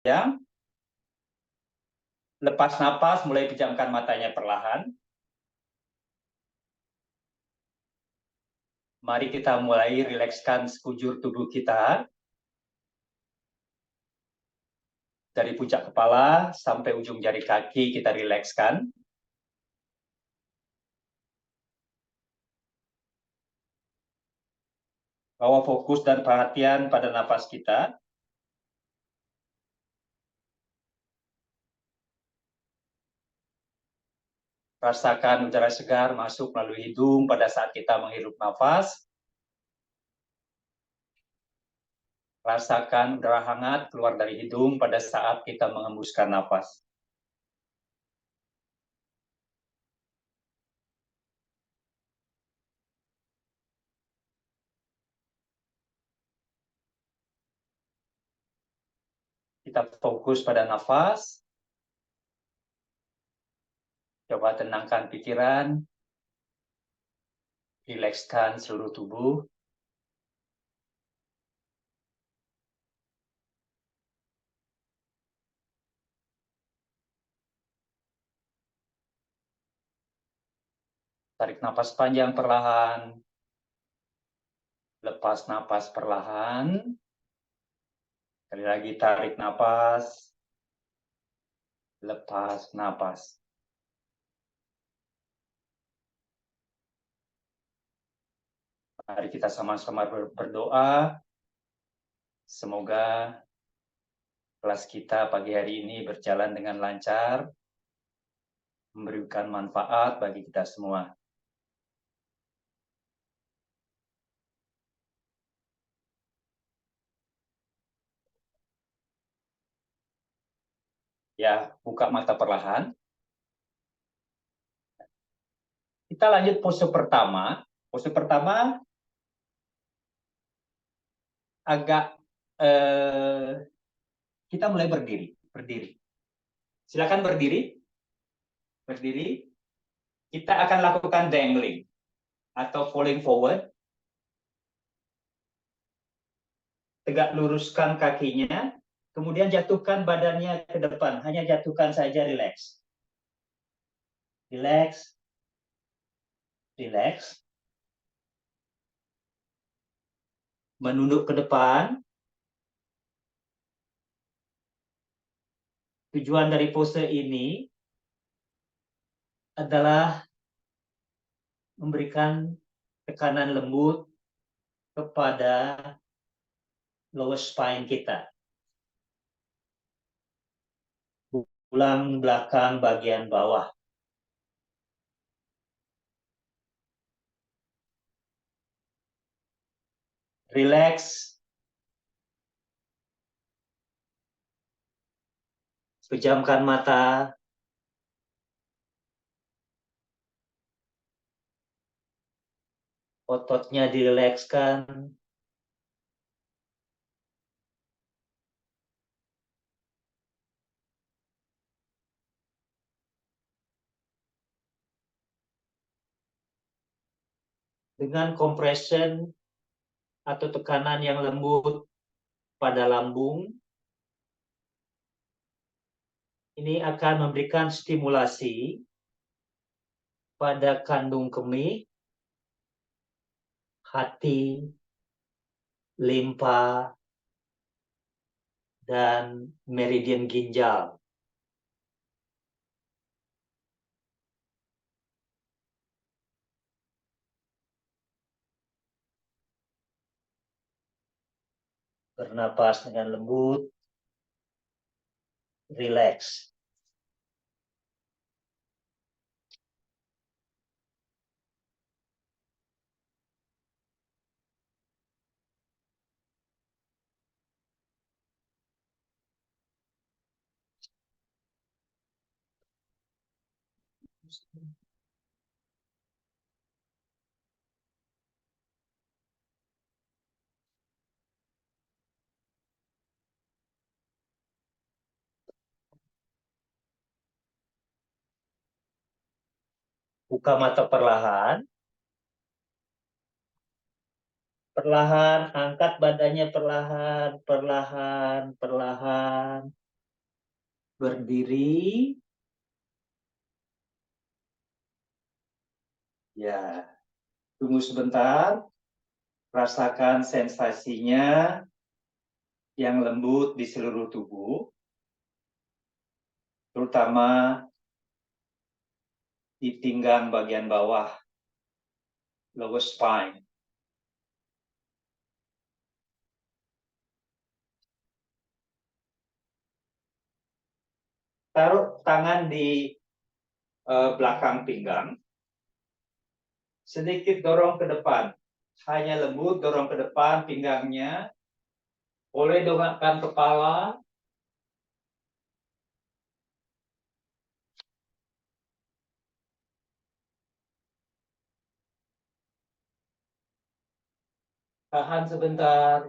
panjang. Lepas napas, mulai pejamkan matanya perlahan. Mari kita mulai rilekskan sekujur tubuh kita. Dari puncak kepala sampai ujung jari kaki kita rilekskan. Bawa fokus dan perhatian pada napas kita. Rasakan udara segar masuk melalui hidung pada saat kita menghirup nafas. Rasakan udara hangat keluar dari hidung pada saat kita mengembuskan nafas. Kita fokus pada nafas. Coba tenangkan pikiran. Rilekskan seluruh tubuh. Tarik nafas panjang perlahan. Lepas nafas perlahan. Sekali lagi tarik nafas. Lepas nafas. Mari kita sama-sama berdoa. Semoga kelas kita pagi hari ini berjalan dengan lancar, memberikan manfaat bagi kita semua. Ya, buka mata perlahan. Kita lanjut pose pertama. Pose pertama agak kita mulai berdiri. Berdiri. Silakan berdiri. Berdiri. Kita akan lakukan dangling atau falling forward. Tegak luruskan kakinya, kemudian jatuhkan badannya ke depan. Hanya jatuhkan saja, relax. Relax. Relax. Menunduk ke depan. Tujuan dari pose ini adalah memberikan tekanan lembut kepada lower spine kita. Tulang belakang bagian bawah. Relax. Pejamkan mata. Ototnya dirilekskan. Dengan compression atau tekanan yang lembut pada lambung, ini akan memberikan stimulasi pada kandung kemih, hati, limpa, dan meridian ginjal. Bernapas dengan lembut, relax. Buka mata perlahan. Perlahan, angkat badannya perlahan, perlahan, perlahan. berdiri. Ya, tunggu sebentar. Rasakan sensasinya yang lembut di seluruh tubuh, terutama di pinggang bagian bawah, lower spine. Taruh tangan di belakang pinggang, sedikit dorong ke depan. Hanya lembut dorong ke depan pinggangnya. Boleh dongakkan kepala. Tahan sebentar.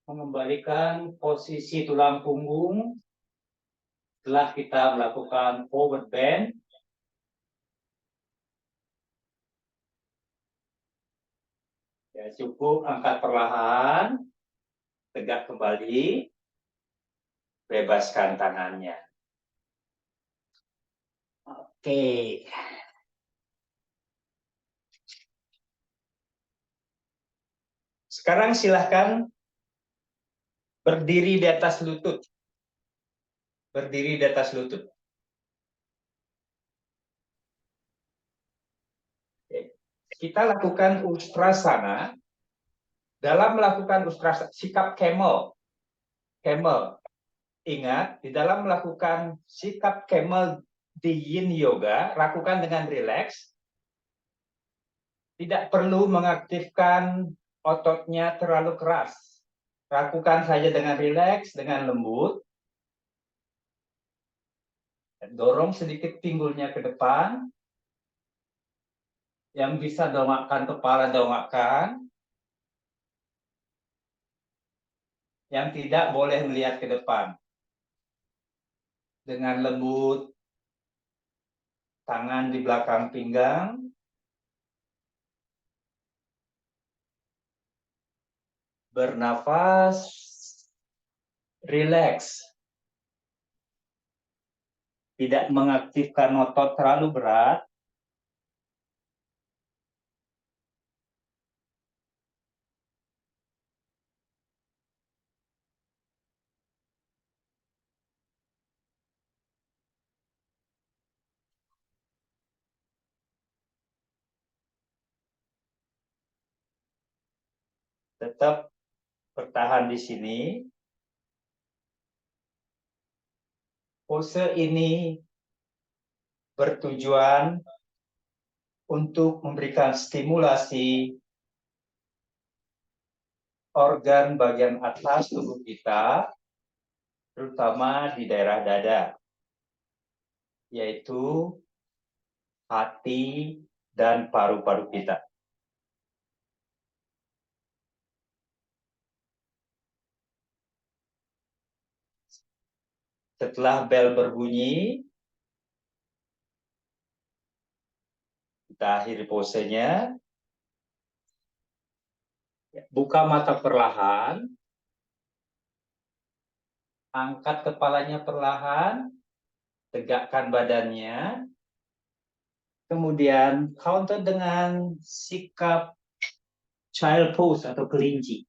Mengembalikan posisi tulang punggung setelah kita melakukan forward bend. Ya, cukup angkat perlahan, tegak kembali, bebaskan tangannya. Oke. Sekarang silahkan berdiri di atas lutut. Berdiri di atas lutut. Oke. Kita lakukan ustrasana. Dalam melakukan ustrasana, sikap camel. Camel. Ingat, di dalam melakukan sikap camel di yin yoga, lakukan dengan rileks. Tidak perlu mengaktifkan ototnya terlalu keras. Lakukan saja dengan rileks, dengan lembut. Dorong sedikit pinggulnya ke depan. Yang bisa dongakkan kepala, dongakkan. Yang tidak boleh melihat ke depan. Dengan lembut, tangan di belakang pinggang. Bernafas, rileks. Tidak mengaktifkan otot terlalu berat. Tetap bertahan di sini. Pose ini bertujuan untuk memberikan stimulasi organ bagian atas tubuh kita, terutama di daerah dada, yaitu hati dan paru-paru kita. Setelah bel berbunyi, kita akhiri posenya. Buka mata perlahan. Angkat kepalanya perlahan. Tegakkan badannya. Kemudian counter dengan sikap child pose atau kelinci.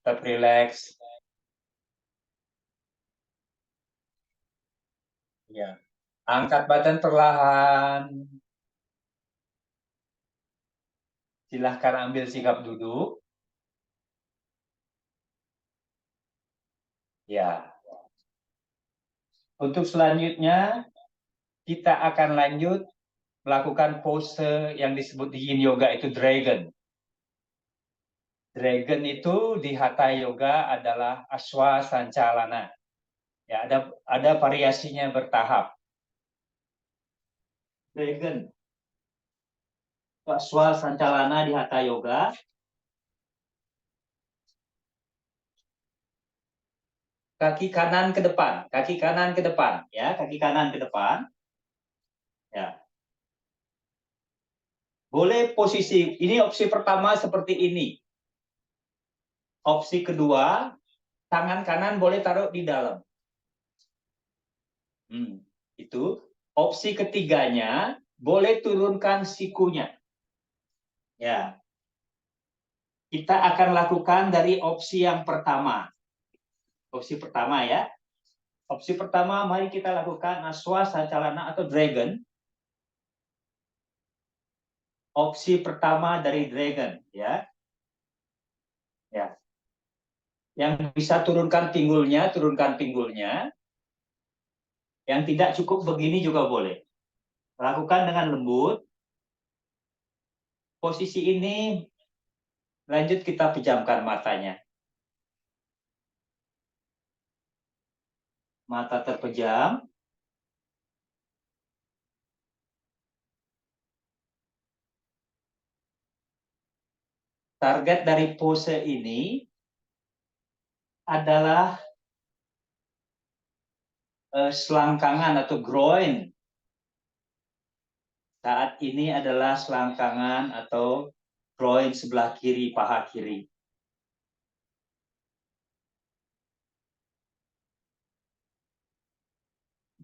Tetap relax. Ya. Angkat badan perlahan. Silahkan ambil sikap duduk. Ya. Untuk selanjutnya, kita akan lanjut melakukan pose yang disebut di Yin Yoga itu Dragon. Dragon itu di Hatha Yoga adalah Aswa Sancalana. Ya, ada variasinya bertahap. Dragon. Swal Sancalana di Hatha Yoga. Kaki kanan ke depan, kaki kanan ke depan, ya, kaki kanan ke depan. Ya. Boleh posisi, ini opsi pertama seperti ini. Opsi kedua, tangan kanan boleh taruh di dalam. Itu. Opsi ketiganya, boleh turunkan sikunya. Ya. Kita akan lakukan dari opsi yang pertama. Opsi pertama ya. Opsi pertama, mari kita lakukan Aswa Sancalana atau Dragon. Opsi pertama dari Dragon, ya. Ya. Yang bisa turunkan pinggulnya, turunkan pinggulnya. Yang tidak cukup begini juga boleh. Lakukan dengan lembut. Posisi ini, lanjut kita pejamkan matanya. Mata terpejam. Target dari pose ini adalah selangkangan atau groin. Saat ini adalah selangkangan atau groin sebelah kiri, paha kiri.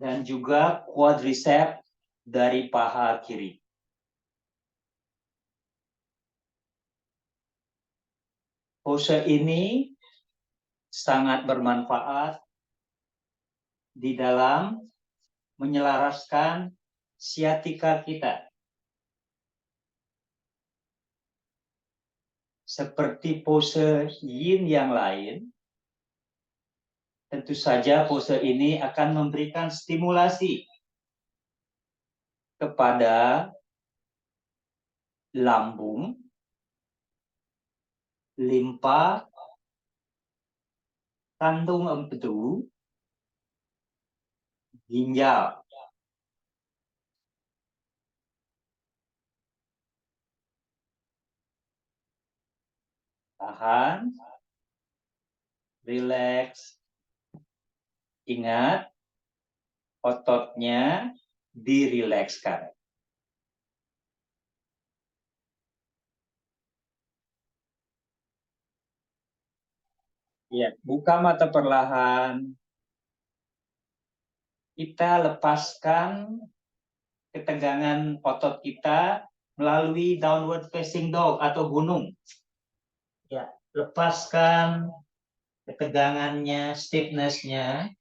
Dan juga quadricep dari paha kiri. Pose ini sangat bermanfaat di dalam menyelaraskan siatika kita. Seperti pose yin yang lain, tentu saja pose ini akan memberikan stimulasi kepada lambung, limpa, kandung empedu, ginjal. Tahan, rileks. Ingat, ototnya dirilekskan. Ya, buka mata perlahan. Kita lepaskan ketegangan otot kita melalui downward facing dog atau gunung. Ya, lepaskan ketegangannya, stiffness-nya.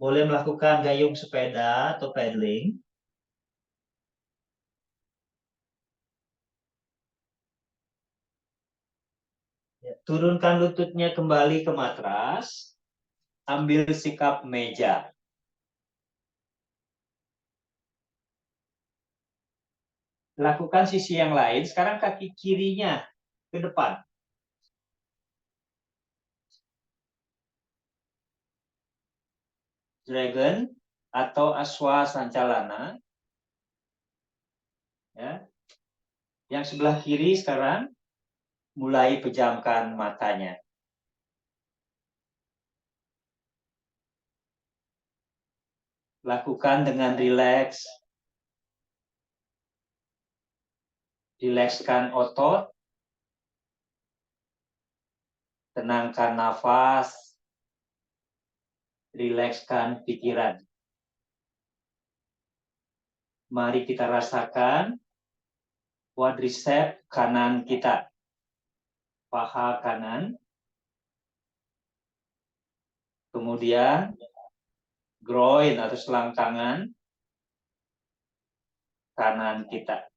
Boleh melakukan gayung sepeda atau paddling. Ya, turunkan lututnya kembali ke matras. Ambil sikap meja. Lakukan sisi yang lain. Sekarang kaki kirinya ke depan. Dragon atau Aswa Sancalana. Ya. Yang sebelah kiri sekarang mulai pejamkan matanya. Lakukan dengan rileks. Rilekskan otot. Tenangkan nafas. Rilekskan pikiran. Mari kita rasakan quadricep kanan kita. Paha kanan. Kemudian groin atau selangkangan kanan kita.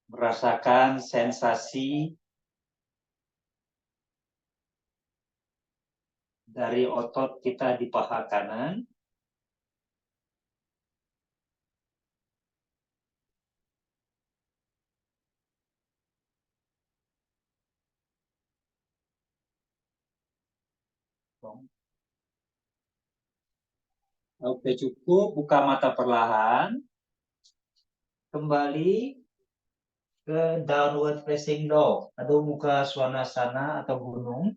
Merasakan sensasi dari otot kita di paha kanan. Oke, cukup. Buka mata perlahan. Kembali ke downward facing dog. Aduh, muka swanasana atau gunung.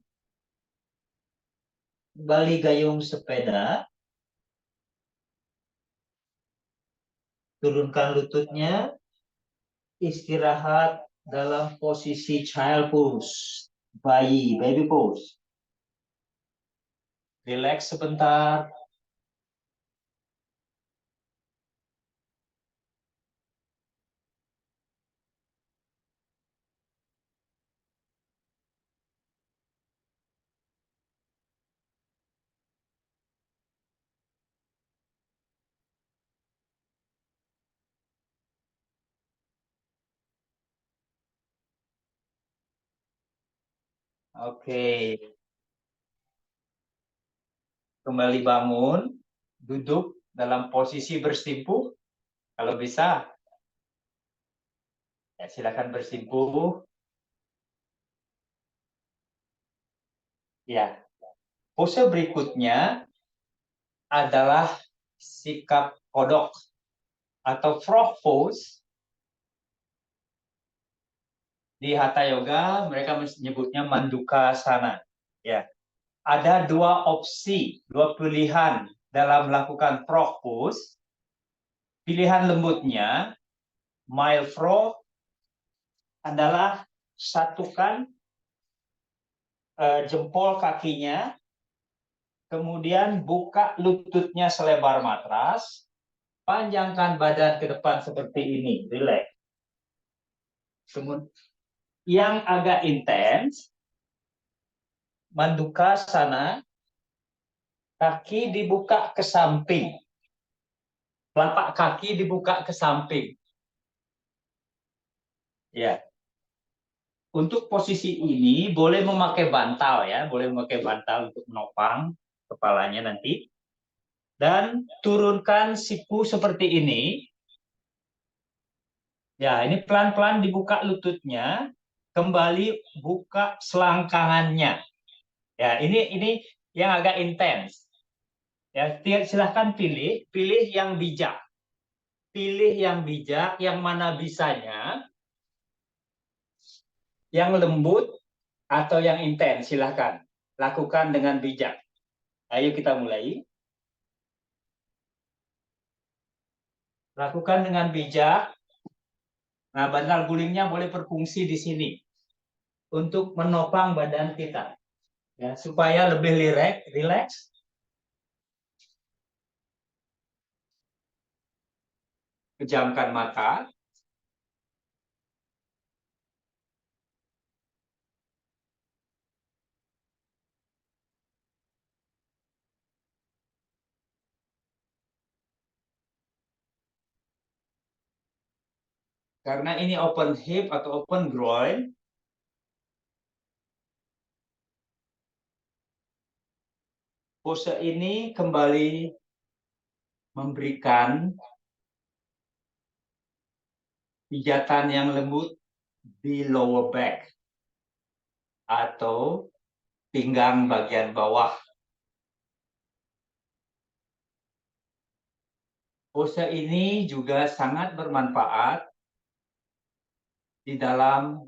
Kembali gayung sepeda. Turunkan lututnya. Istirahat dalam posisi child pose. Baby pose. Relax sebentar. Oke. Kembali bangun. Duduk dalam posisi bersimpuh. Kalau bisa, ya silakan bersimpuh. Ya. Pose berikutnya adalah sikap kodok atau frog pose. Di Hatha Yoga mereka menyebutnya Mandukasana. Ya. Ada dua opsi, dua pilihan dalam melakukan frog pose. Pilihan lembutnya, mild frog, adalah satukan jempol kakinya, kemudian buka lututnya selebar matras, panjangkan badan ke depan seperti ini, relax. Kemudian yang agak intens, Mandukasana, kaki dibuka ke samping, telapak kaki dibuka ke samping. Ya, untuk posisi ini boleh memakai bantal ya, boleh memakai bantal untuk menopang kepalanya nanti. Dan turunkan siku seperti ini. Ya, ini pelan-pelan dibuka lututnya, kembali buka selangkangannya. Ya, ini yang agak intens. Ya, silahkan pilih yang bijak. Pilih yang bijak, yang mana bisanya, yang lembut atau yang intens, silahkan. Lakukan dengan bijak. Ayo kita mulai. Lakukan dengan bijak. Nah, bantal gulingnya boleh berfungsi di sini untuk menopang badan kita. Ya, supaya lebih rileks. Pejamkan mata. Karena ini open hip atau open groin, pose ini kembali memberikan pijatan yang lembut di lower back atau pinggang bagian bawah. Pose ini juga sangat bermanfaat di dalam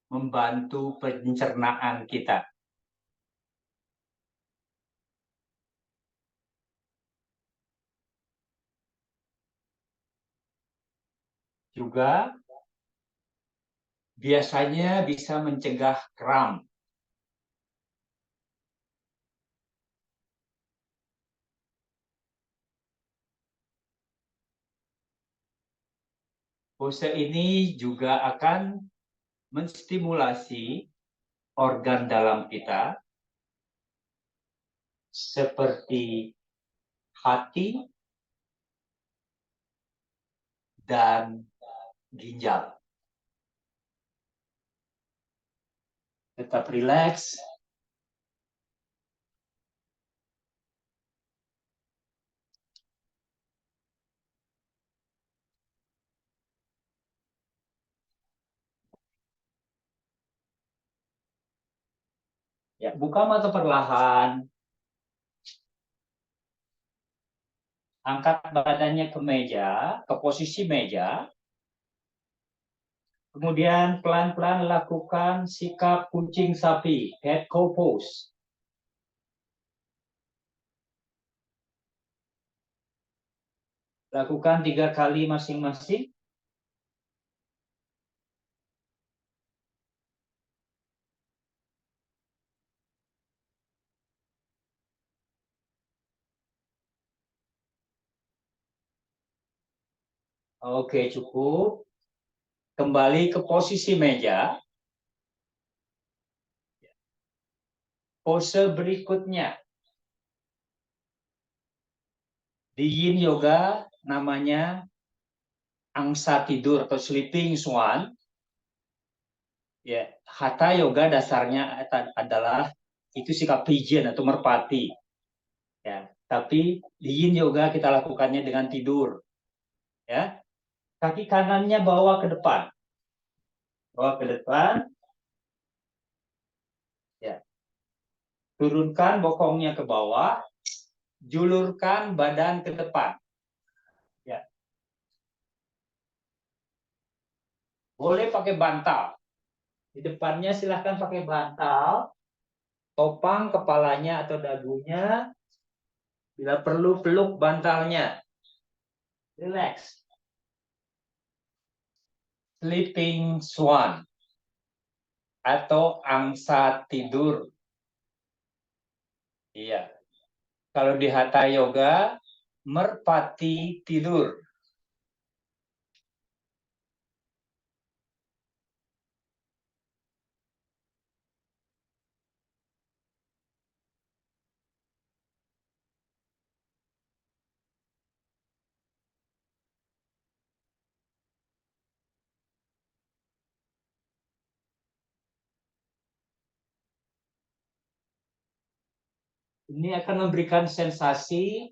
membantu pencernaan kita. Juga biasanya bisa mencegah kram. Pose ini juga akan menstimulasi organ dalam kita seperti hati dan ginjal. Tetap rileks. Ya, buka mata perlahan. Angkat badannya ke meja, ke posisi meja. Kemudian pelan-pelan lakukan sikap kucing sapi, head cow pose. Lakukan 3 kali masing-masing. Oke, cukup. Kembali ke posisi meja. Pose berikutnya. Di Yin Yoga namanya angsa tidur atau sleeping swan. Ya, Hatha Yoga dasarnya adalah itu sikap pigeon atau merpati. Ya, tapi di Yin Yoga kita lakukannya dengan tidur. Ya, kaki kanannya bawa ke depan, bawa ke depan. Ya, turunkan bokongnya ke bawah, julurkan badan ke depan. Ya, boleh pakai bantal. Di depannya silahkan pakai bantal, topang kepalanya atau dagunya. Bila perlu peluk bantalnya. Relax. Sleeping swan atau angsa tidur. Iya. Kalau di Hatha Yoga, merpati tidur. Ini akan memberikan sensasi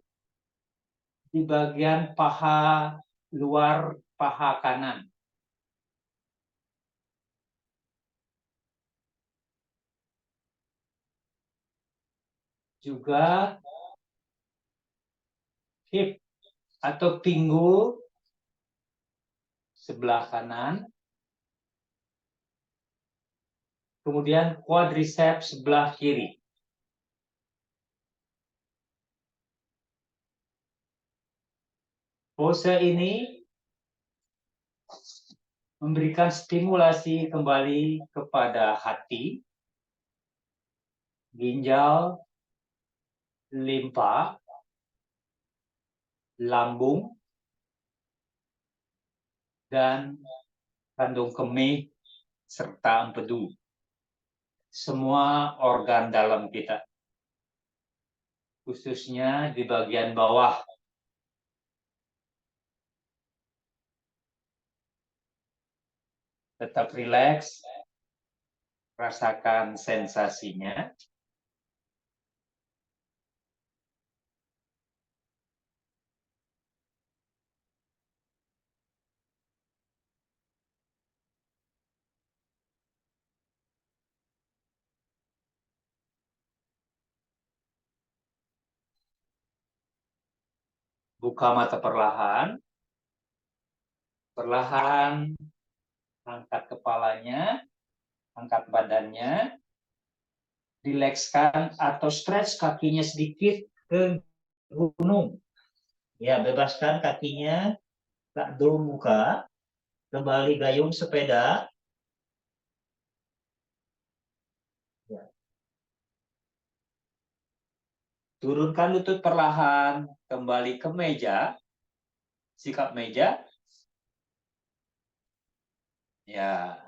di bagian paha luar paha kanan. Juga hip atau pinggul sebelah kanan. Kemudian quadriceps sebelah kiri. Pose ini memberikan stimulasi kembali kepada hati, ginjal, limpa, lambung, dan kandung kemih serta empedu. Semua organ dalam kita, khususnya di bagian bawah. Tetap rileks, rasakan sensasinya. Buka mata perlahan, perlahan angkat kepalanya, angkat badannya, rilekskan atau stretch kakinya sedikit ke gunung. Ya, bebaskan kakinya, tak dulu buka, kembali gayung sepeda. Ya. Turunkan lutut perlahan, kembali ke meja, sikap meja. Ya,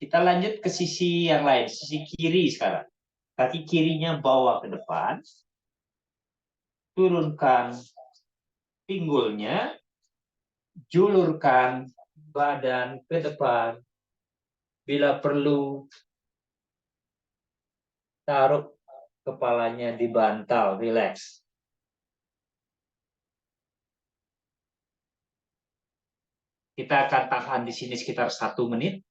kita lanjut ke sisi yang lain, sisi kiri sekarang. Kaki kirinya bawa ke depan, turunkan pinggulnya, julurkan badan ke depan. Bila perlu, taruh kepalanya di bantal, relax. Kita akan tahan di sini sekitar 1 menit.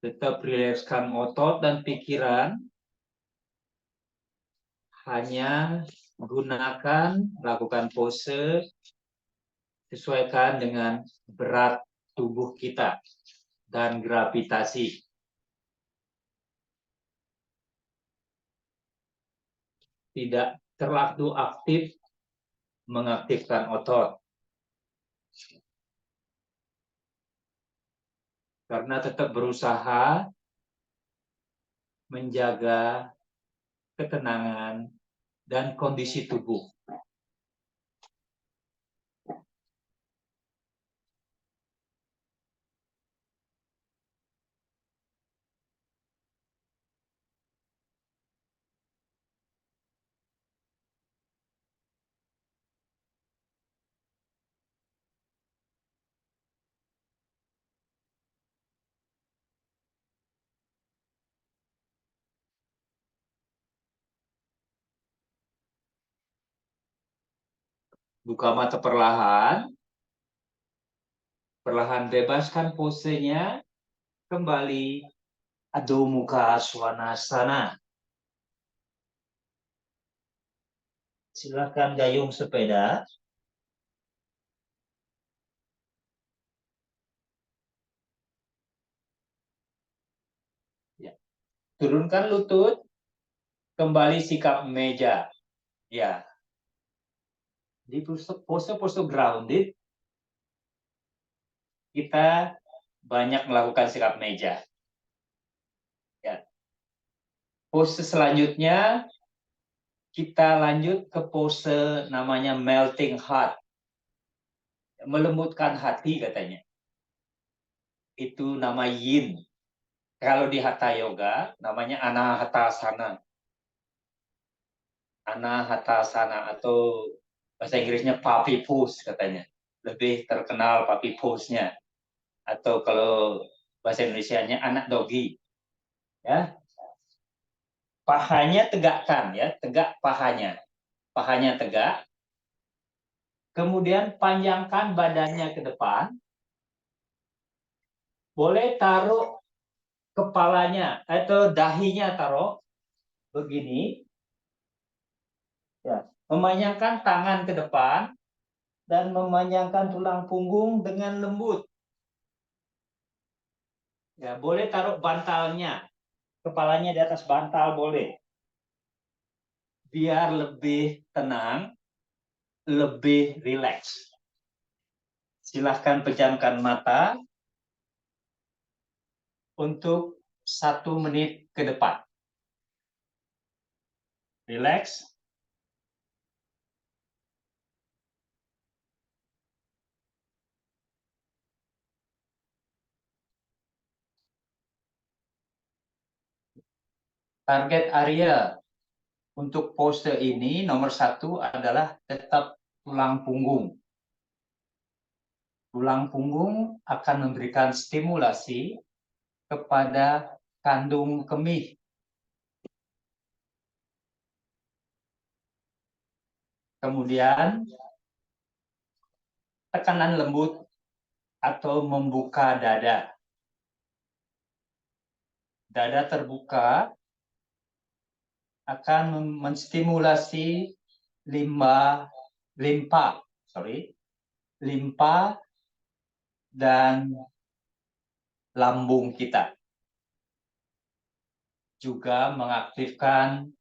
Tetap rilekskan otot dan pikiran. Hanya gunakan, lakukan pose, sesuaikan dengan berat tubuh kita dan gravitasi. Tidak terlalu aktif mengaktifkan otot. Karena tetap berusaha menjaga ketenangan dan kondisi tubuh. Buka mata perlahan, perlahan bebaskan posenya, kembali Adho Mukha Svanasana. Silakan gayung sepeda. Ya. Turunkan lutut, kembali sikap meja. Ya. Di pose-pose grounded, kita banyak melakukan sikap meja. Ya. Pose selanjutnya, kita lanjut ke pose namanya melting heart. Melembutkan hati katanya. Itu nama yin. Kalau di Hatha Yoga, namanya Anahatasana. Anahatasana atau bahasa Inggrisnya puppy pose katanya. Lebih terkenal puppy pose-nya. Atau kalau bahasa Indonesianya anak dogi. Ya. Pahanya tegakkan ya, tegak pahanya. Pahanya tegak. Kemudian panjangkan badannya ke depan. Boleh taruh kepalanya atau dahinya taruh begini. Ya. Memanjangkan tangan ke depan dan memanjangkan tulang punggung dengan lembut. Ya, boleh taruh bantalnya. Kepalanya di atas bantal boleh. Biar lebih tenang, lebih rileks. Silahkan pejamkan mata untuk 1 menit ke depan. Rileks. Target area untuk pose ini nomor 1 adalah tetap tulang punggung. Tulang punggung akan memberikan stimulasi kepada kandung kemih. Kemudian tekanan lembut atau membuka dada. Dada terbuka akan menstimulasi limpa dan lambung kita. Juga mengaktifkan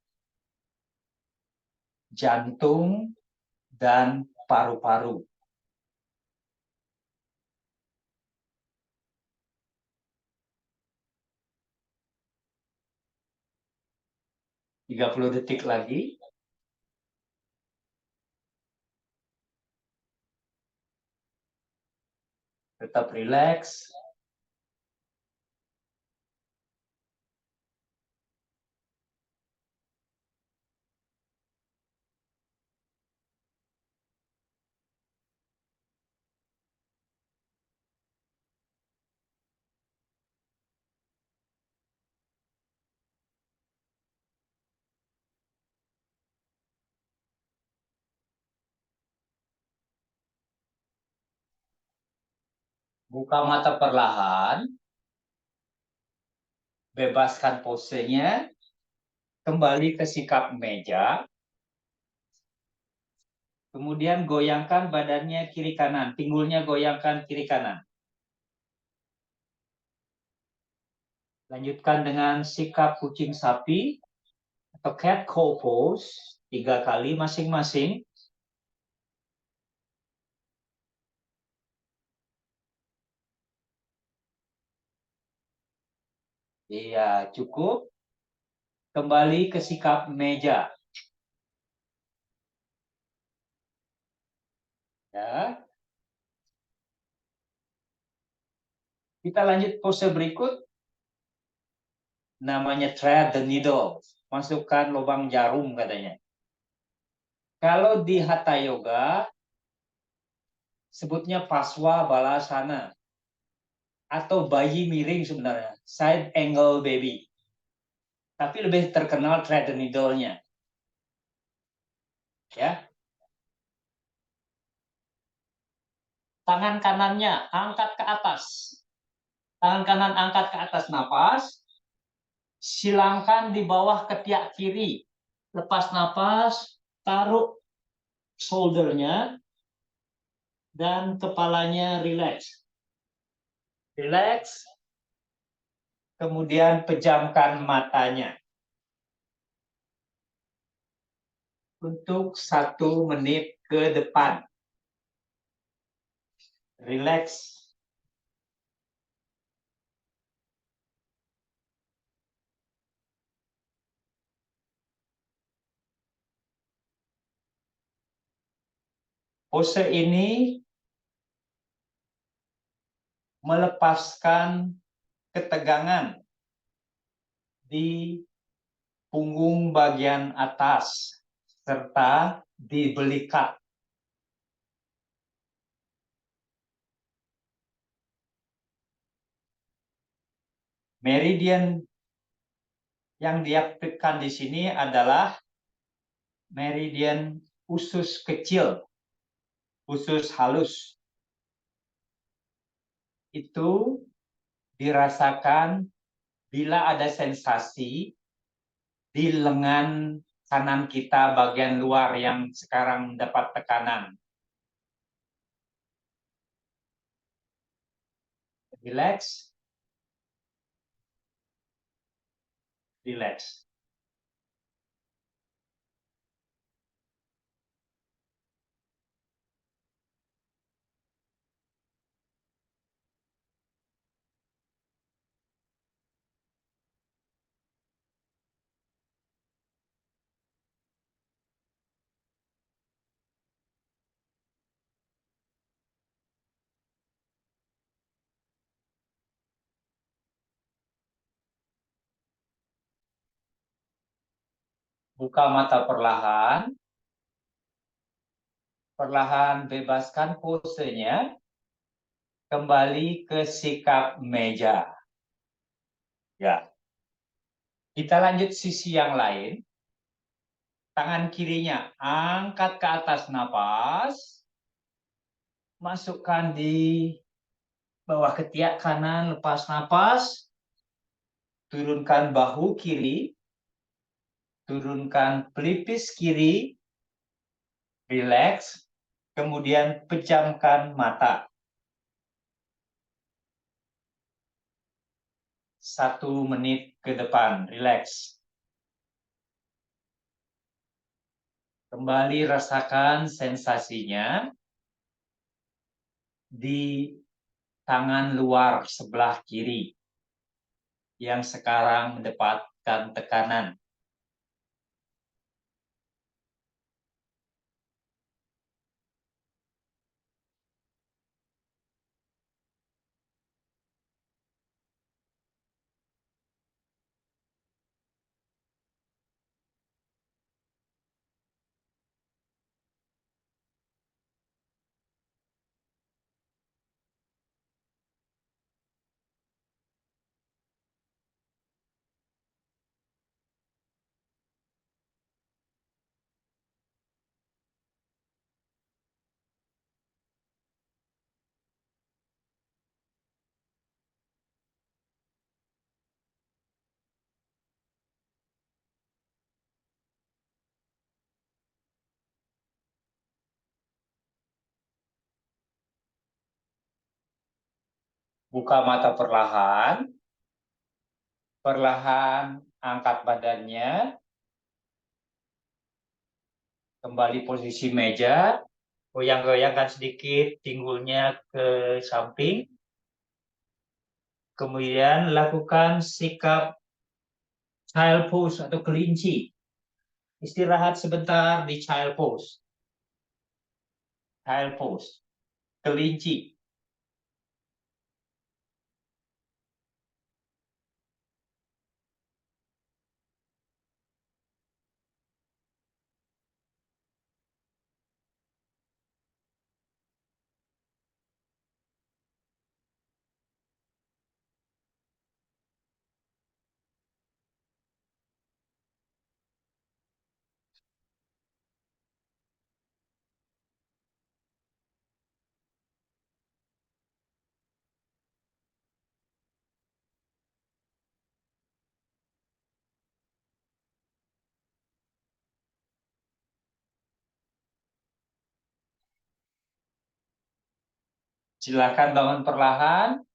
jantung dan paru-paru. Tiga 30 detik lagi. Tetap rileks. Buka mata perlahan. bebaskan posenya, kembali ke sikap meja, kemudian goyangkan badannya kiri kanan, pinggulnya goyangkan kiri kanan. Lanjutkan dengan sikap kucing sapi atau cat cow pose 3 kali masing-masing. Iya, cukup. Kembali ke sikap meja. Ya. Kita lanjut pose berikut. Namanya thread the needle. Masukkan lubang jarum katanya. Kalau di Hatha Yoga, sebutnya Paswa Balasana. Atau bayi miring sebenarnya. Side angle baby. Tapi lebih terkenal thread the needle-nya. Ya. Tangan kanannya angkat ke atas. Tangan kanan angkat ke atas napas. Silangkan di bawah ketiak kiri. Lepas napas, taruh shoulder-nya dan kepalanya relax. Relax, kemudian pejamkan matanya. Untuk 1 menit ke depan. Relax. Pose ini melepaskan ketegangan di punggung bagian atas serta di belikat. Meridian yang diaktifkan di sini adalah meridian usus kecil, usus halus. Itu dirasakan bila ada sensasi di lengan kanan kita bagian luar yang sekarang mendapat tekanan. Relax. Relax. Buka mata perlahan. Perlahan bebaskan posenya. Kembali ke sikap meja. Ya. Kita lanjut sisi yang lain. Tangan kirinya angkat ke atas napas. Masukkan di bawah ketiak kanan, lepas napas. Turunkan bahu kiri. Turunkan pelipis kiri. Relax. Kemudian pejamkan mata. 1 menit ke depan. Relax. Kembali rasakan sensasinya di tangan luar sebelah kiri yang sekarang mendapatkan tekanan. Buka mata perlahan, perlahan angkat badannya, kembali posisi meja, goyang-goyangkan sedikit pinggulnya ke samping, kemudian lakukan sikap child pose atau kelinci. Istirahat sebentar di child pose. Child pose, kelinci. Silakan bangun perlahan.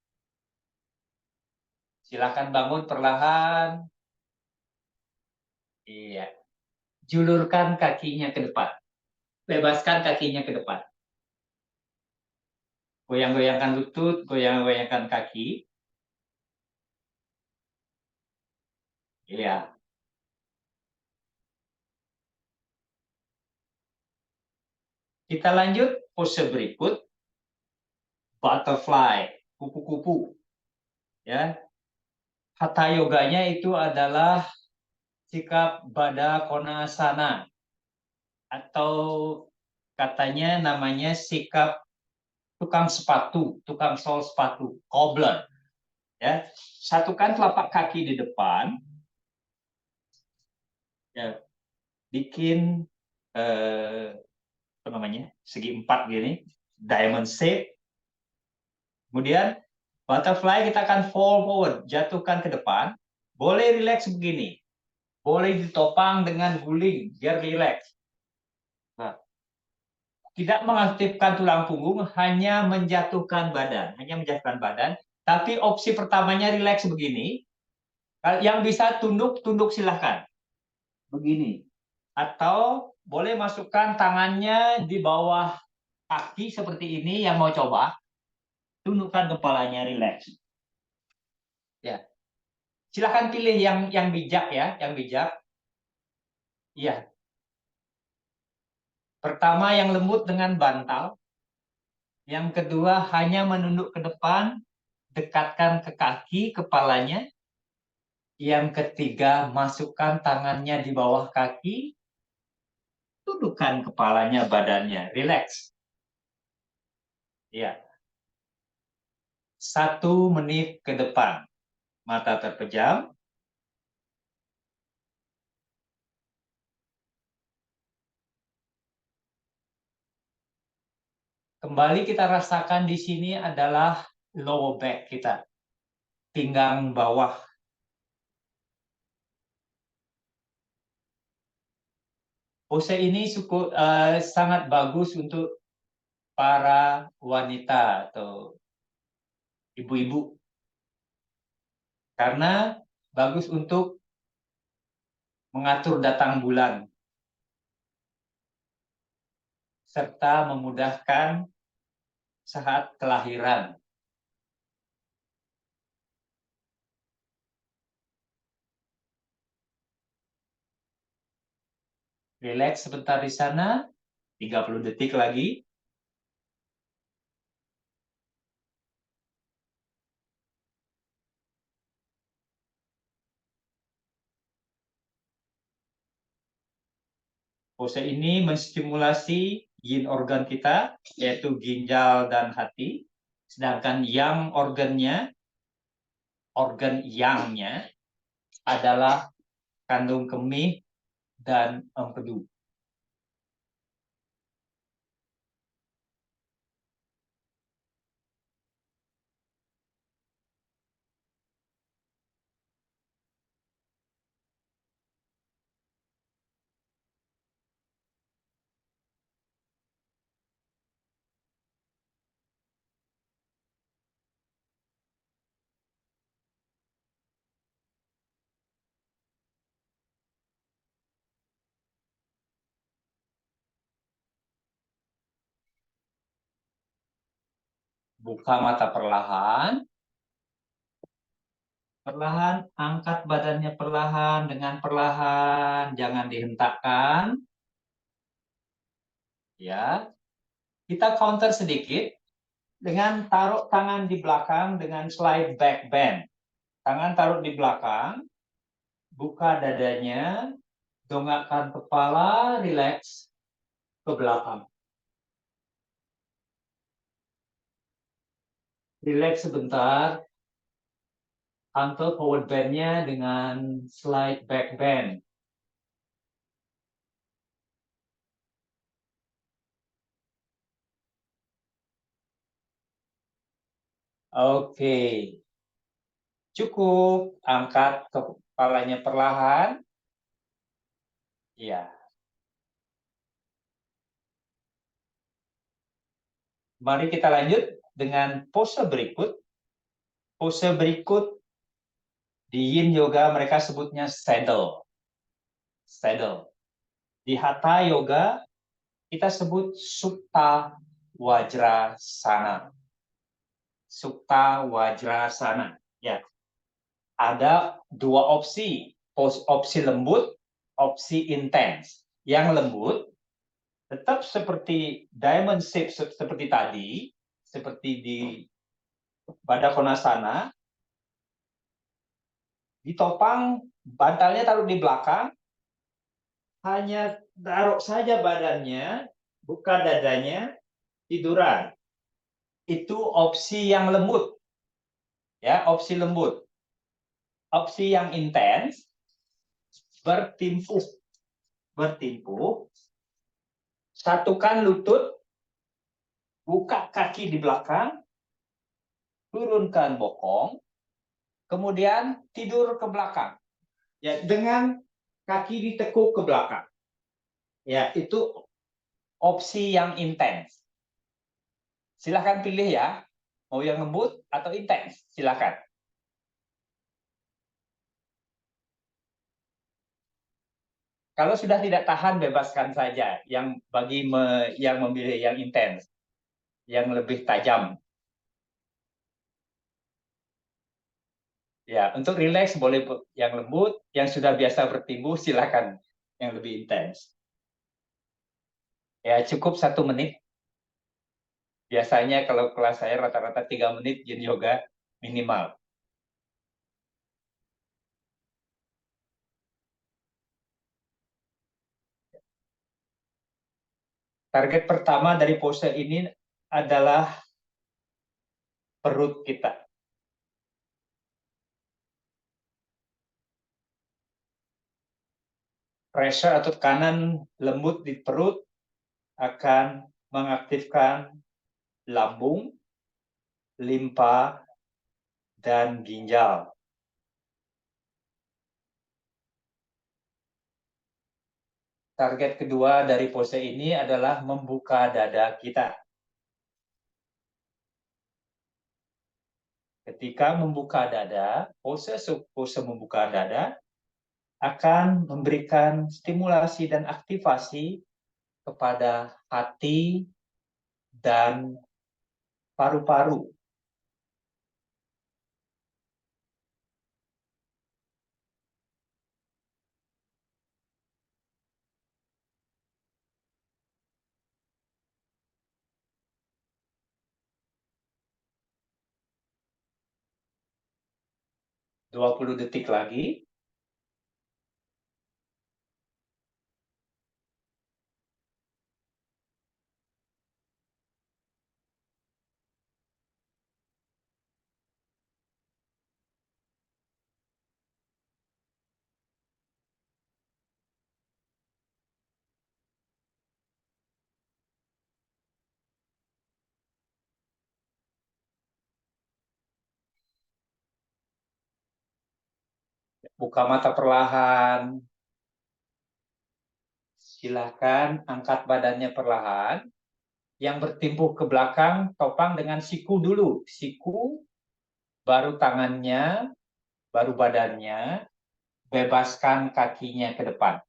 Silakan bangun perlahan. Iya. Julurkan kakinya ke depan. Bebaskan kakinya ke depan. Goyang-goyangkan lutut, goyang-goyangkan kaki. Iya. Kita lanjut pose berikut. Butterfly, kupu-kupu. Ya. Hatha yoganya itu adalah sikap Baddha Konasana atau katanya namanya sikap tukang sepatu, tukang sol sepatu, cobbler. Ya, satukan telapak kaki di depan, ya, bikin apa namanya segi empat gini, diamond shape. Kemudian butterfly kita akan fall forward, jatuhkan ke depan. Boleh relax begini, boleh ditopang dengan guling biar relax. Nah, tidak mengaktifkan tulang punggung, hanya menjatuhkan badan, Tapi opsi pertamanya relax begini. Yang bisa tunduk, tunduk silahkan. Begini. Atau boleh masukkan tangannya di bawah kaki seperti ini yang mau coba. Tundukkan kepalanya, relax. Ya. Silahkan pilih yang bijak ya, yang bijak. Iya. Pertama yang lembut dengan bantal. Yang kedua hanya menunduk ke depan, dekatkan ke kaki kepalanya. Yang ketiga masukkan tangannya di bawah kaki, tundukkan kepalanya, badannya, relax. Ya. 1 menit ke depan. Mata terpejam. Kembali kita rasakan di sini adalah lower back kita, pinggang bawah. Pose ini sangat bagus untuk para wanita atau ibu-ibu karena bagus untuk mengatur datang bulan serta memudahkan saat kelahiran. Relax sebentar di sana, 30 detik lagi. Pose ini menstimulasi yin organ kita, yaitu ginjal dan hati. Sedangkan organ yang-nya adalah kandung kemih dan empedu. Buka mata perlahan. Perlahan, angkat badannya perlahan, dengan perlahan, jangan dihentakkan. Ya, kita counter sedikit dengan taruh tangan di belakang dengan slide back bend. Tangan taruh di belakang, buka dadanya, dongakkan kepala, relax ke belakang. Relax sebentar, angkat forward bend-nya dengan slide back bend. Oke, cukup. Angkat kepalanya perlahan. Ya, mari kita lanjut dengan pose berikut. Pose berikut di Yin Yoga mereka sebutnya saddle. Saddle. Di Hatha Yoga kita sebut Supta Wajrasana. Supta Wajrasana. Ya, ada dua opsi. Opsi lembut, opsi intens. Yang lembut tetap seperti diamond shape seperti tadi, seperti di Baddha Konasana, ditopang, bantalnya taruh di belakang, hanya taruh saja badannya, buka dadanya, tiduran. Itu opsi yang lembut, ya, opsi lembut. Opsi yang intens, bertimpuh, satukan lutut, buka kaki di belakang, turunkan bokong, kemudian tidur ke belakang. Ya, dengan kaki ditekuk ke belakang. Ya, itu opsi yang intens. Silahkan pilih ya, mau yang lembut atau intens, silahkan. Kalau sudah tidak tahan, bebaskan saja. Yang yang memilih yang intens, yang lebih tajam. Ya, untuk rileks boleh yang lembut, yang sudah biasa bertimbuh silakan yang lebih intens. Ya, cukup 1 menit. Biasanya kalau kelas saya rata-rata 3 menit Yin Yoga minimal. Target pertama dari pose ini adalah perut kita. Pressure atau tekanan lembut di perut akan mengaktifkan lambung, limpa, dan ginjal. Target kedua dari pose ini adalah membuka dada kita. Ketika membuka dada, pose membuka dada akan memberikan stimulasi dan aktivasi kepada hati dan paru-paru. Dua 20 detik lagi. Buka mata perlahan. Silahkan angkat badannya perlahan. Yang bertimpuh ke belakang, topang dengan siku dulu. Siku, baru tangannya, baru badannya. Bebaskan kakinya ke depan.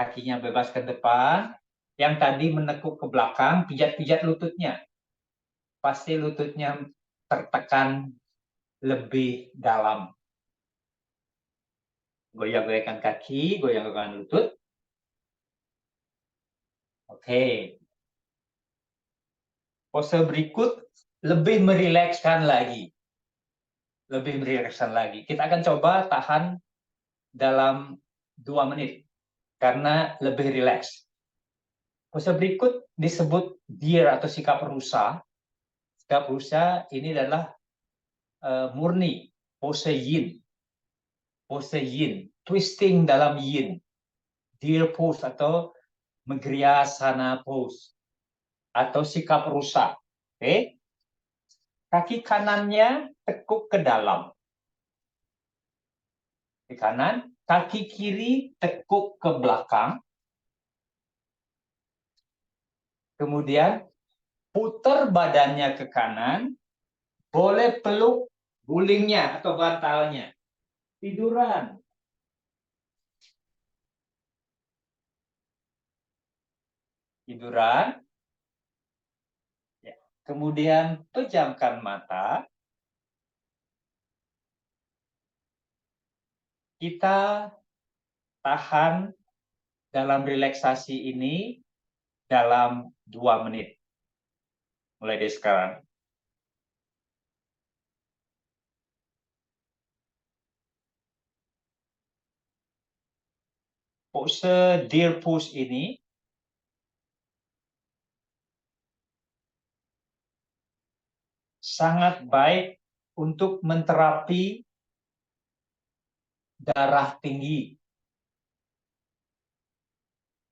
Kakinya bebas ke depan. Yang tadi menekuk ke belakang, pijat-pijat lututnya. pasti lututnya tertekan lebih dalam. Goyang-goyangkan kaki, goyang-goyangkan lutut. Oke. Pose berikut lebih merilekskan lagi. Lebih merilekskan lagi. Kita akan coba tahan dalam 2 menit karena lebih rileks. Pose berikut disebut deer atau sikap rusa. Sikap rusa ini adalah murni pose yin. Pose yin, twisting dalam yin. Deer pose atau Megriasana pose atau sikap rusa. Oke. Kaki kanannya tekuk ke dalam. Kaki kanan, kaki kiri tekuk ke belakang. Kemudian putar badannya ke kanan, boleh peluk gulingnya atau bantalnya. Tiduran. Tiduran. Ya. Kemudian pejamkan mata. Kita tahan dalam relaksasi ini dalam 2 menit. Mulai dari sekarang. Pose deer pose ini sangat baik untuk menterapi darah tinggi,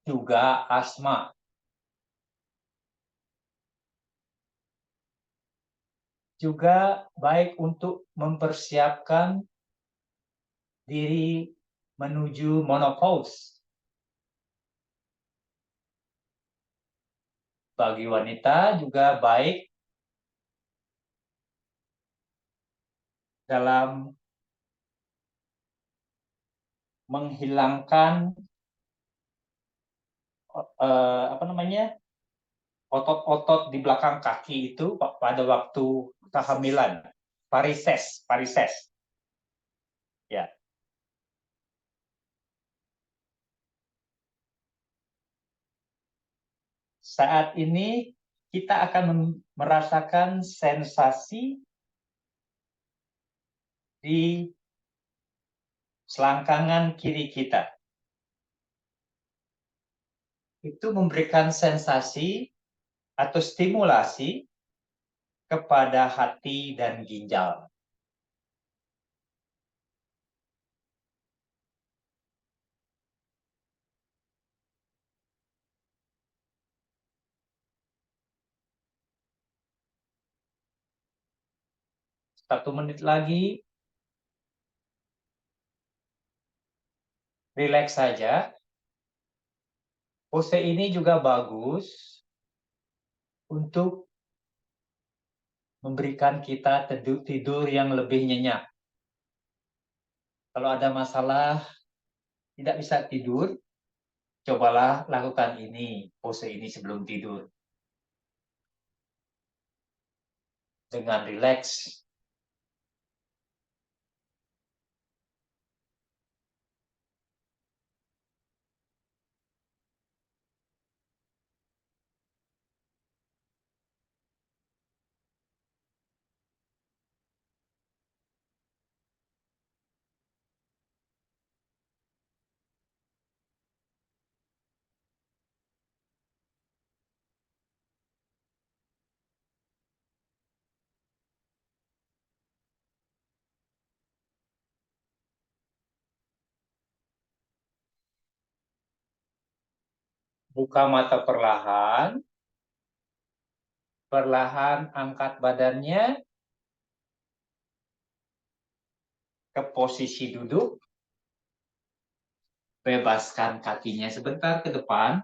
juga asma. Juga baik untuk mempersiapkan diri menuju menopause. Bagi wanita juga baik dalam menghilangkan otot-otot di belakang kaki itu pada waktu kehamilan, varises. Ya. Saat ini kita akan merasakan sensasi di selangkangan kiri kita. Itu memberikan sensasi atau stimulasi kepada hati dan ginjal. Satu menit lagi, rileks saja. Pose ini juga bagus untuk memberikan kita tidur yang lebih nyenyak. Kalau ada masalah tidak bisa tidur, cobalah lakukan ini, pose ini sebelum tidur. Dengan rileks. Buka mata perlahan. Perlahan angkat badannya ke posisi duduk. Bebaskan kakinya sebentar ke depan.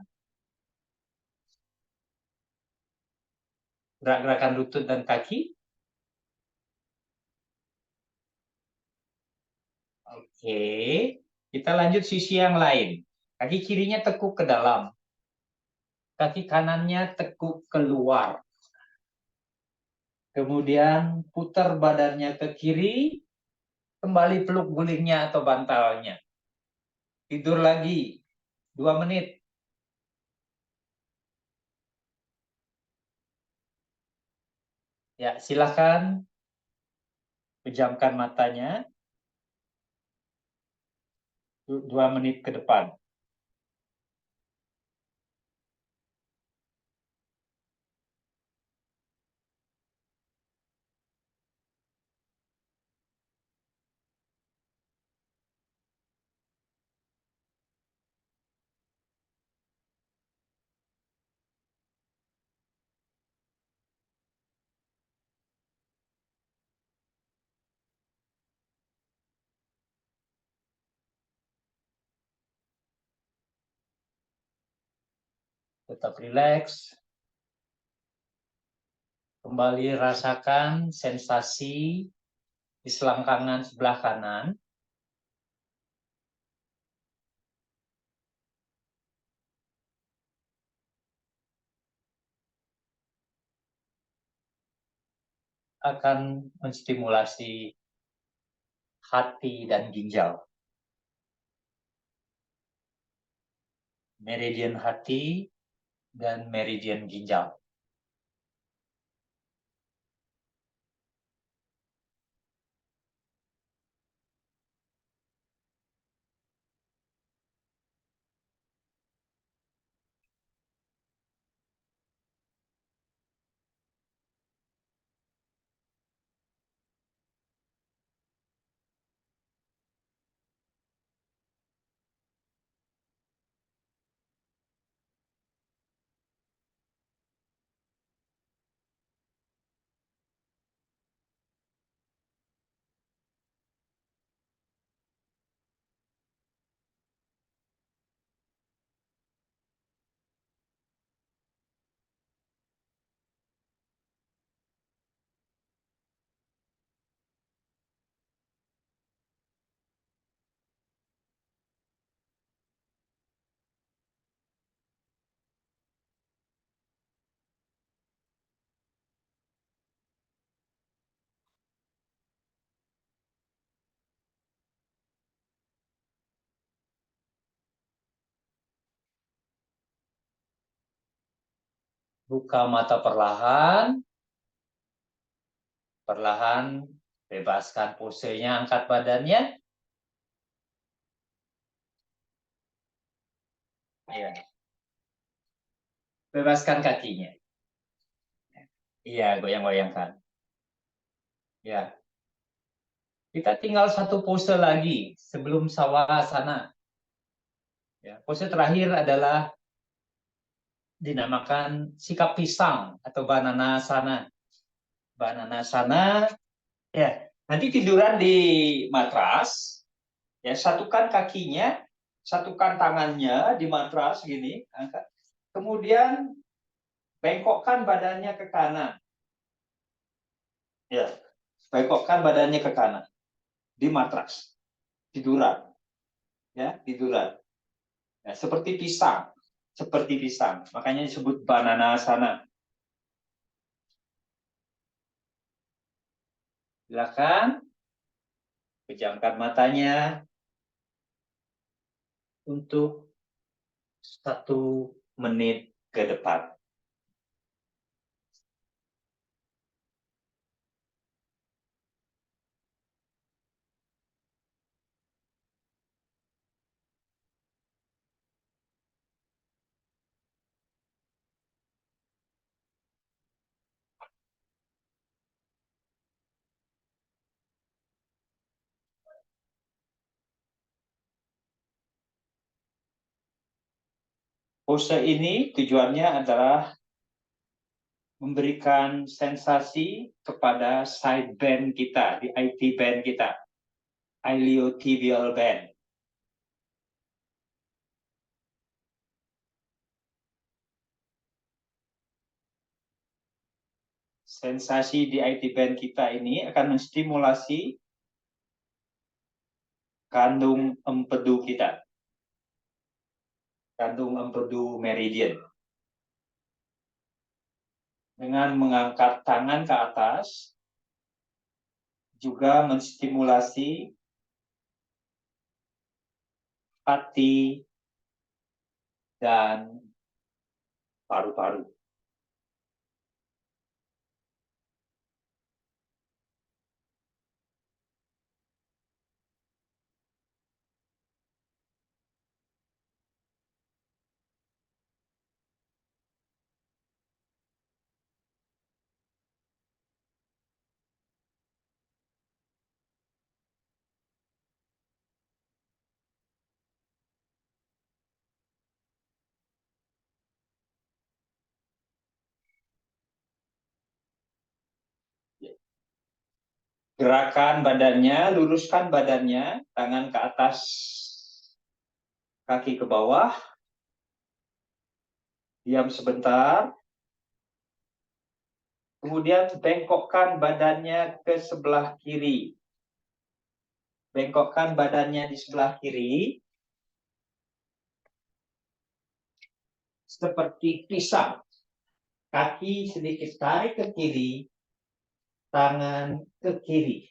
Gerak-gerakan lutut dan kaki. Oke, kita lanjut sisi yang lain. Kaki kirinya tekuk ke dalam. Kaki kanannya tekuk keluar. Kemudian putar badannya ke kiri, kembali peluk gulingnya atau bantalnya. Tidur lagi 2 menit. Ya, silakan pejamkan matanya 2 menit ke depan. Tetap rileks. Kembali rasakan sensasi di selangkangan sebelah kanan. Akan menstimulasi hati dan ginjal. Meridian hati dan meridian ginjal. Buka mata perlahan. Perlahan bebaskan posenya, angkat badannya. Iya. Bebaskan kakinya. Iya, goyang-goyangkan. Ya. Kita tinggal satu pose lagi sebelum sawasana. Ya, pose terakhir adalah dinamakan sikap pisang atau banana sana. Banana sana, ya. Nanti tiduran di matras, ya, satukan kakinya, satukan tangannya di matras gini, angkat. Kemudian bengkokkan badannya ke kanan. Ya, bengkokkan badannya ke kanan di matras. Tiduran, ya, tiduran. Ya, seperti pisang, seperti pisang. Makanya disebut banana sana. Silakan pejamkan matanya untuk 1 menit ke depan. Pose ini tujuannya adalah memberikan sensasi kepada side band kita, di IT band kita, iliotibial band. Sensasi di IT band kita ini akan menstimulasi kandung empedu kita, kandung empedu meridian. dengan mengangkat tangan ke atas, juga menstimulasi hati dan paru-paru. Gerakan badannya, luruskan badannya, tangan ke atas, kaki ke bawah, diam sebentar, kemudian bengkokkan badannya ke sebelah kiri. Bengkokkan badannya di sebelah kiri, seperti pisang. Kaki sedikit tarik ke kiri, tangan ke kiri.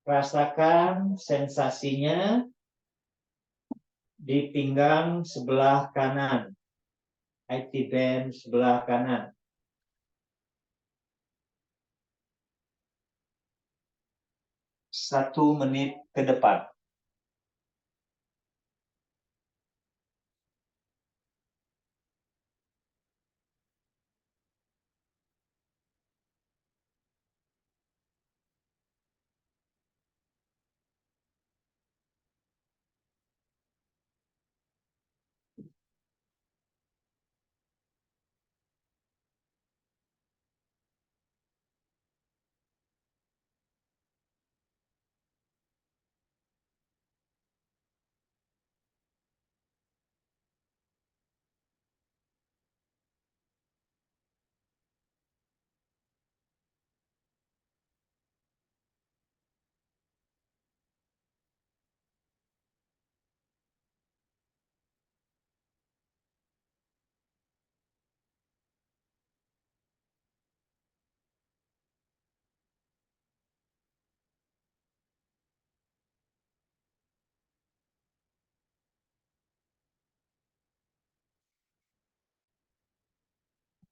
Rasakan sensasinya di pinggang sebelah kanan, IT band sebelah kanan. 1 menit ke depan.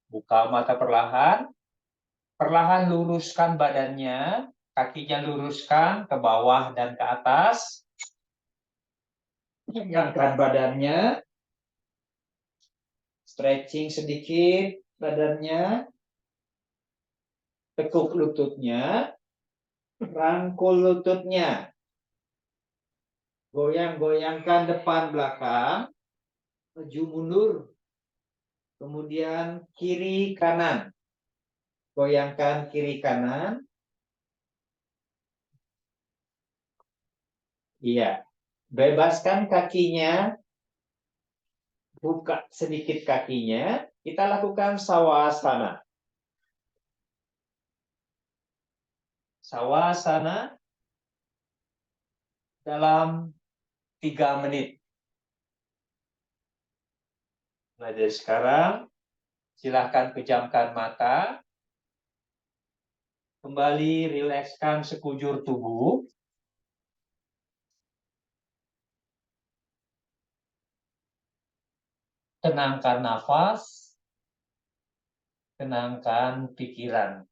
Buka mata perlahan, perlahan luruskan badannya, kakinya luruskan ke bawah dan ke atas. Tegangkan badannya, stretching sedikit badannya, tekuk lututnya, rangkul lututnya, goyang-goyangkan depan belakang, maju mundur, kemudian kiri kanan, goyangkan kiri kanan, iya, bebaskan kakinya, buka sedikit kakinya, kita lakukan sawasana. Sawasana dalam 3 menit. Nah, dari sekarang silahkan pejamkan mata, kembali rilekskan sekujur tubuh, tenangkan nafas, tenangkan pikiran.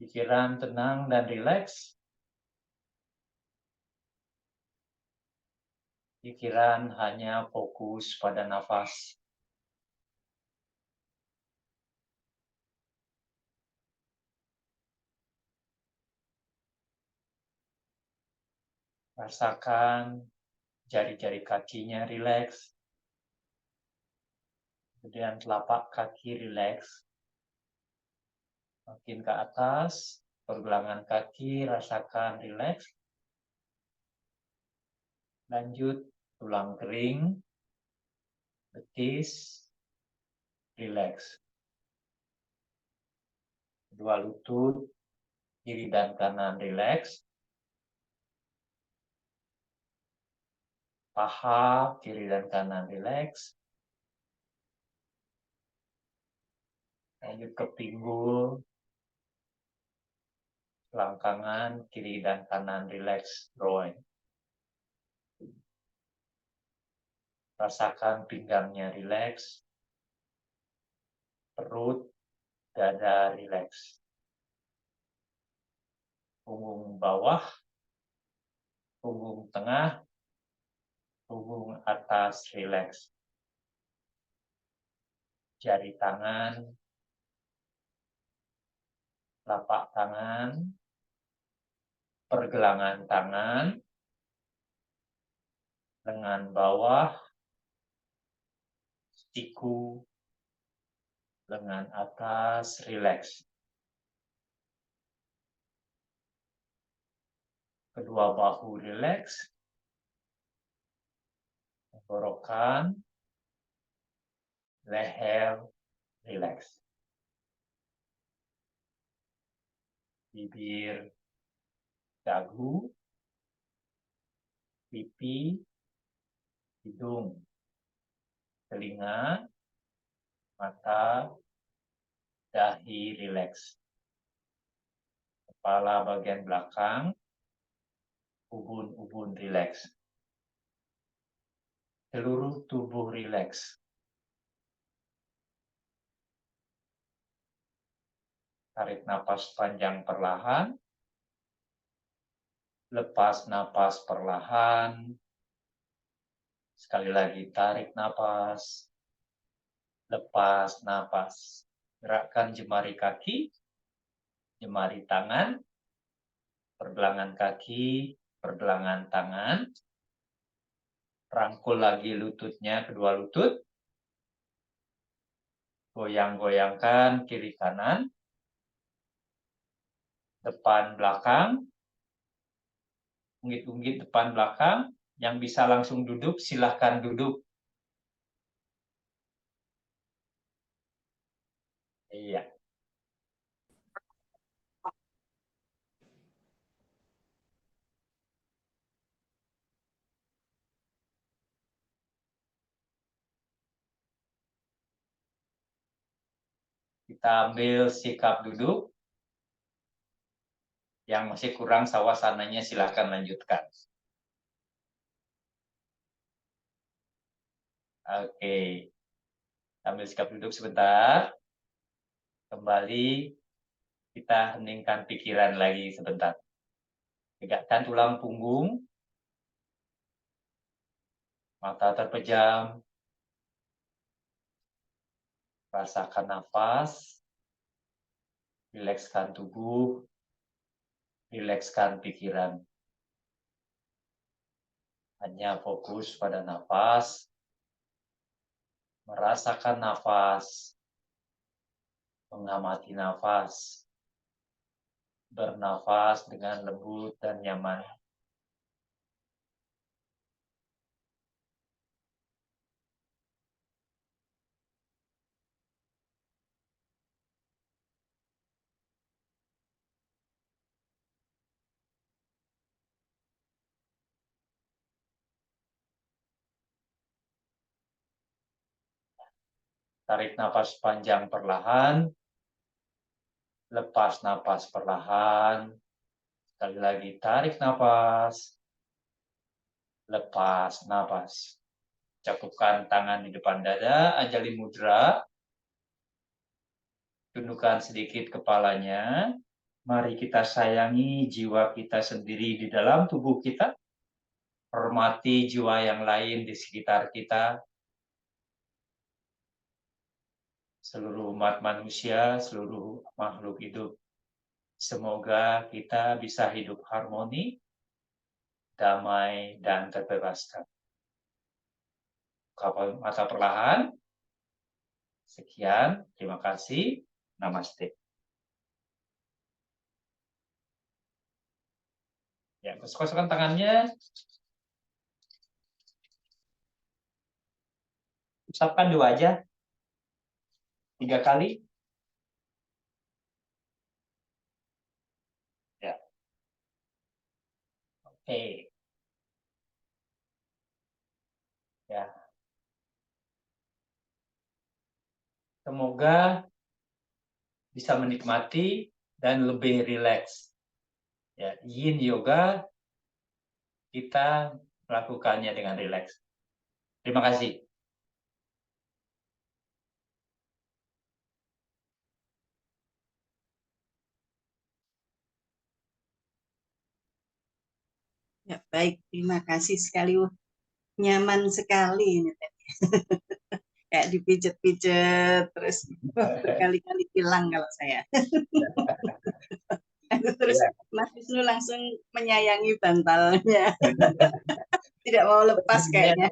Pikiran tenang dan rileks. Pikiran hanya fokus pada nafas. Rasakan jari-jari kakinya rileks. Kemudian telapak kaki rileks. Makin ke atas, pergelangan kaki rasakan rileks. Lanjut, tulang kering, betis, rileks. Kedua lutut, kiri dan kanan rileks. Paha, kiri dan kanan rileks. Lanjut ke pinggul, selangkangan, kiri dan kanan rileks, groin. Rasakan pinggangnya rileks. Perut, dada rileks. Punggung bawah, punggung tengah, punggung atas rileks. Jari tangan, telapak tangan, pergelangan tangan, lengan bawah, siku, lengan atas rileks. Kedua bahu rileks. Tenggorokan, leher rileks. Bibir, dagu, pipi, hidung, telinga, mata, dahi rileks. Kepala bagian belakang, ubun-ubun rileks. Seluruh tubuh rileks. Tarik napas panjang perlahan. Lepas napas perlahan. Sekali lagi tarik napas. Lepas napas. Gerakkan jemari kaki, jemari tangan, pergelangan kaki, pergelangan tangan. Rangkul lagi lututnya, kedua lutut. Goyang-goyangkan kiri kanan. Depan belakang. Unggit-unggit depan belakang. Yang bisa langsung duduk, silahkan duduk. Iya. Kita ambil sikap duduk. Yang masih kurang sawasananya silahkan lanjutkan. Oke. Ambil sikap duduk sebentar. Kembali kita heningkan pikiran lagi sebentar. Tegakkan tulang punggung. Mata terpejam. Rasakan nafas. Rilekskan tubuh. Rilekskan pikiran. Hanya fokus pada nafas. Merasakan nafas. Mengamati nafas. Bernafas dengan lembut dan nyaman. Tarik nafas panjang perlahan. Lepas nafas perlahan. Sekali lagi tarik nafas. Lepas nafas. Cakupkan tangan di depan dada, Anjali Mudra. Tundukkan sedikit kepalanya. Mari kita sayangi jiwa kita sendiri di dalam tubuh kita, hormati jiwa yang lain di sekitar kita, seluruh umat manusia, seluruh makhluk hidup. Semoga kita bisa hidup harmoni, damai, dan terbebaskan. Buka mata perlahan. Sekian, terima kasih. Namaste. Ya, gosok-gosokkan tangannya. Usapkan di wajah 3 kali. Ya. Oke. Ya. Semoga bisa menikmati dan lebih rileks. Ya, Yin Yoga kita melakukannya dengan rileks. Terima kasih. Ya, baik, terima kasih sekali. Nyaman sekali ini tadi. Kayak dipijet-pijet terus berkali-kali hilang kalau saya. Terus Mas Wisnu langsung menyayangi bantalnya. Tidak mau lepas kayaknya.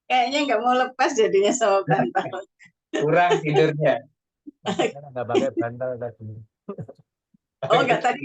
Kayaknya nggak mau lepas jadinya sama bantal. Kurang tidurnya. Nggak pakai bantal tadi. Oh, nggak tadi